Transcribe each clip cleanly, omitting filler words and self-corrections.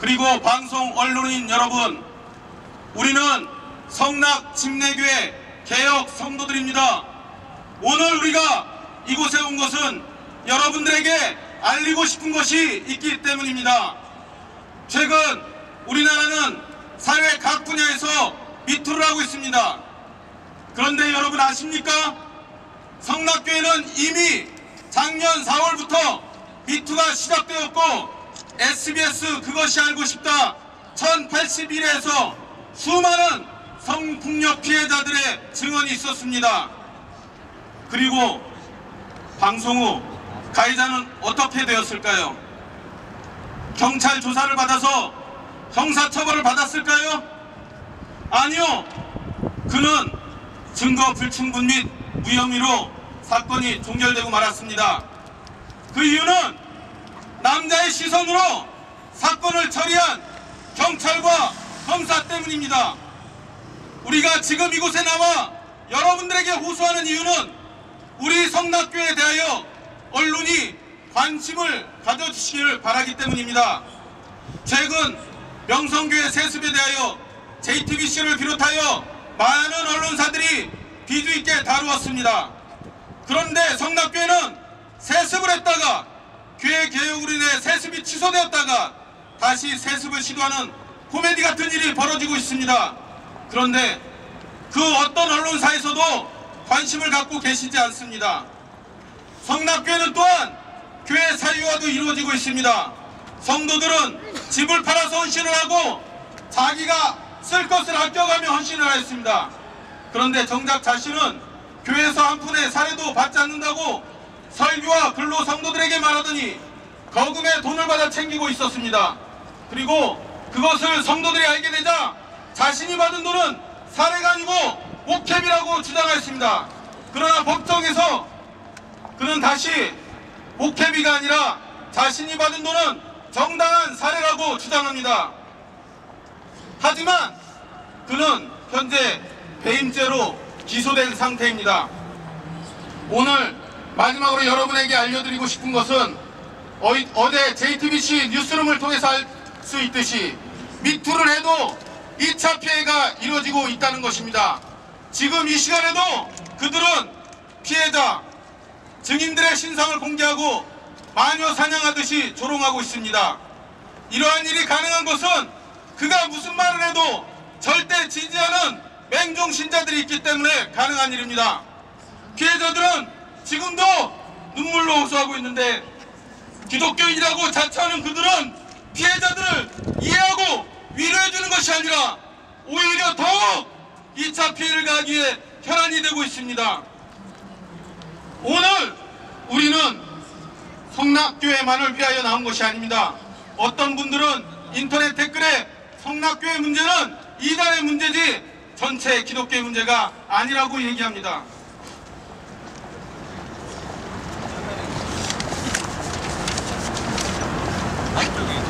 그리고 방송 언론인 여러분, 우리는 성낙 침례교회 개혁 성도들입니다. 오늘 우리가 이곳에 온 것은 여러분들에게 알리고 싶은 것이 있기 때문입니다. 최근 우리나라는 사회 각 분야에서 미투를 하고 있습니다. 그런데 여러분 아십니까? 성낙교회는 이미 작년 4월부터 미투가 시작되었고 SBS 그것이 알고 싶다 1081회에서 수많은 성폭력 피해자들의 증언이 있었습니다. 그리고 방송 후 가해자는 어떻게 되었을까요? 경찰 조사를 받아서 형사처벌을 받았을까요? 아니요. 그는 증거 불충분 및 무혐의로 사건이 종결되고 말았습니다. 그 이유는 남자의 시선으로 사건을 처리한 경찰과 검사 때문입니다. 우리가 지금 이곳에 나와 여러분들에게 호소하는 이유는 우리 성낙교회에 대하여 언론이 관심을 가져주시기를 바라기 때문입니다. 최근 명성교회 세습에 대하여 JTBC를 비롯하여 많은 언론사들이 비주 있게 다루었습니다. 그런데 성낙교회는 세습을 했다가 교회 개혁으로 인해 세습이 취소되었다가 다시 세습을 시도하는 코미디 같은 일이 벌어지고 있습니다. 그런데 그 어떤 언론사에서도 관심을 갖고 계시지 않습니다. 성낙교회는 또한 교회 사유화도 이루어지고 있습니다. 성도들은 집을 팔아서 헌신을 하고 자기가 쓸 것을 아껴가며 헌신을 하였습니다. 그런데 정작 자신은 교회에서 한 푼의 사례도 받지 않는다고 설교와 글로 성도들에게 말하더니 거금의 돈을 받아 챙기고 있었습니다. 그리고 그것을 성도들이 알게 되자 자신이 받은 돈은 사례가 아니고 목캡이라고 주장하였습니다. 그러나 법정에서 그는 다시 목캡이가 아니라 자신이 받은 돈은 정당한 사례라고 주장합니다. 하지만 그는 현재 배임죄로 기소된 상태입니다. 오늘 마지막으로 여러분에게 알려드리고 싶은 것은 어제 JTBC 뉴스룸을 통해서 알 수 있듯이 미투를 해도 2차 피해가 이루어지고 있다는 것입니다. 지금 이 시간에도 그들은 피해자, 증인들의 신상을 공개하고 마녀 사냥하듯이 조롱하고 있습니다. 이러한 일이 가능한 것은 그가 무슨 말을 해도 절대 지지하는 맹종 신자들이 있기 때문에 가능한 일입니다. 피해자들은 지금도 눈물로 호소하고 있는데 기독교인이라고 자처하는 그들은 피해자들을 이해하고 위로해주는 것이 아니라 오히려 더욱 2차 피해를 가하기 위해 혈안이 되고 있습니다. 오늘 우리는 성낙교회만을 위하여 나온 것이 아닙니다. 어떤 분들은 인터넷 댓글에 성낙교회 문제는 이단의 문제지 전체 기독교의 문제가 아니라고 얘기합니다.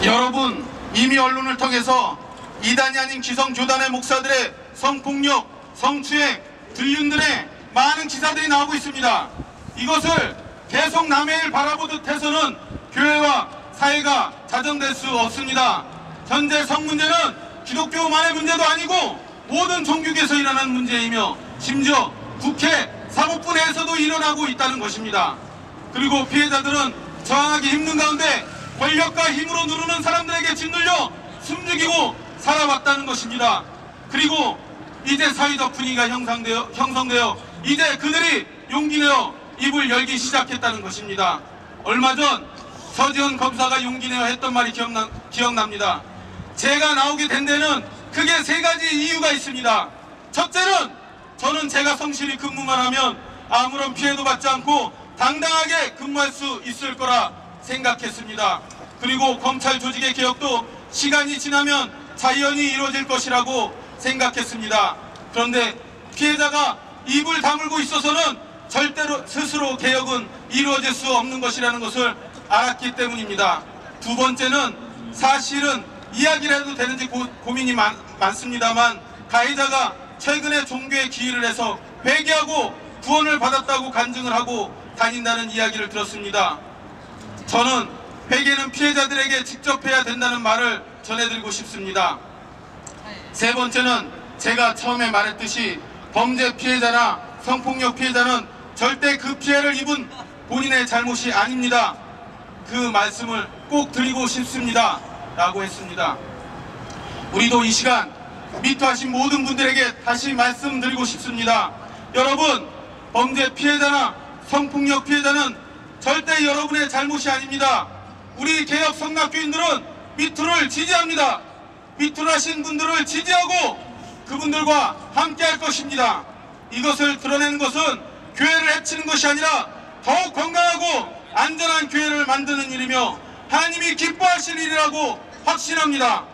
여러분, 이미 언론을 통해서 이단이 아닌 기성교단의 목사들의 성폭력, 성추행, 들륜들의 많은 기사들이 나오고 있습니다. 이것을 계속 남의 일 바라보듯 해서는 교회와 사회가 자정될 수 없습니다. 현재 성문제는 기독교만의 문제도 아니고 모든 종교계에서 일어나는 문제이며 심지어 국회, 사법부 내에서도 일어나고 있다는 것입니다. 그리고 피해자들은 저항하기 힘든 가운데 권력과 힘으로 누르는 사람들에게 짓눌려 숨죽이고 살아왔다는 것입니다. 그리고 이제 사회적 분위기가 형성되어 이제 그들이 용기내어 입을 열기 시작했다는 것입니다. 얼마 전 서지현 검사가 용기내어 했던 말이 기억납니다. 제가 나오게 된 데는 크게 3가지 이유가 있습니다. 첫째는 저는 제가 성실히 근무만 하면 아무런 피해도 받지 않고 당당하게 근무할 수 있을 거라 생각했습니다. 그리고 검찰 조직의 개혁도 시간이 지나면 자연히 이루어질 것이라고 생각했습니다. 그런데 피해자가 입을 다물고 있어서는 절대로 스스로 개혁은 이루어질 수 없는 것이라는 것을 알았기 때문입니다. 두 번째는 사실은 이야기를 해도 되는지 고민이 많습니다만 가해자가 최근에 종교에 기여를 해서 회개하고 구원을 받았다고 간증을 하고 다닌다는 이야기를 들었습니다. 저는 회개는 피해자들에게 직접 해야 된다는 말을 전해드리고 싶습니다. 세 번째는 제가 처음에 말했듯이 범죄 피해자나 성폭력 피해자는 절대 그 피해를 입은 본인의 잘못이 아닙니다. 그 말씀을 꼭 드리고 싶습니다 라고 했습니다. 우리도 이 시간 미투하신 모든 분들에게 다시 말씀드리고 싶습니다. 여러분, 범죄 피해자나 성폭력 피해자는 절대 여러분의 잘못이 아닙니다. 우리 개혁 성낙교인들은 미투를 지지합니다. 미투를 하신 분들을 지지하고 그분들과 함께 할 것입니다. 이것을 드러내는 것은 교회를 해치는 것이 아니라 더욱 건강하고 안전한 교회를 만드는 일이며 하나님이 기뻐하실 일이라고 확신합니다.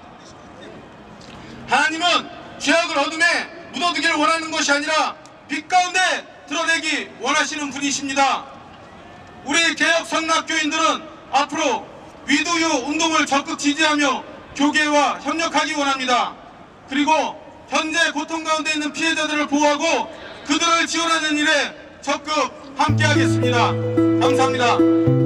하나님은 죄악을 어둠에 묻어두기를 원하는 것이 아니라 빛 가운데 드러내기 원하시는 분이십니다. 우리 개혁 성낙교인들은 앞으로 위도유 운동을 적극 지지하며 교계와 협력하기 원합니다. 그리고 현재 고통 가운데 있는 피해자들을 보호하고 그들을 지원하는 일에 적극 함께하겠습니다. 감사합니다.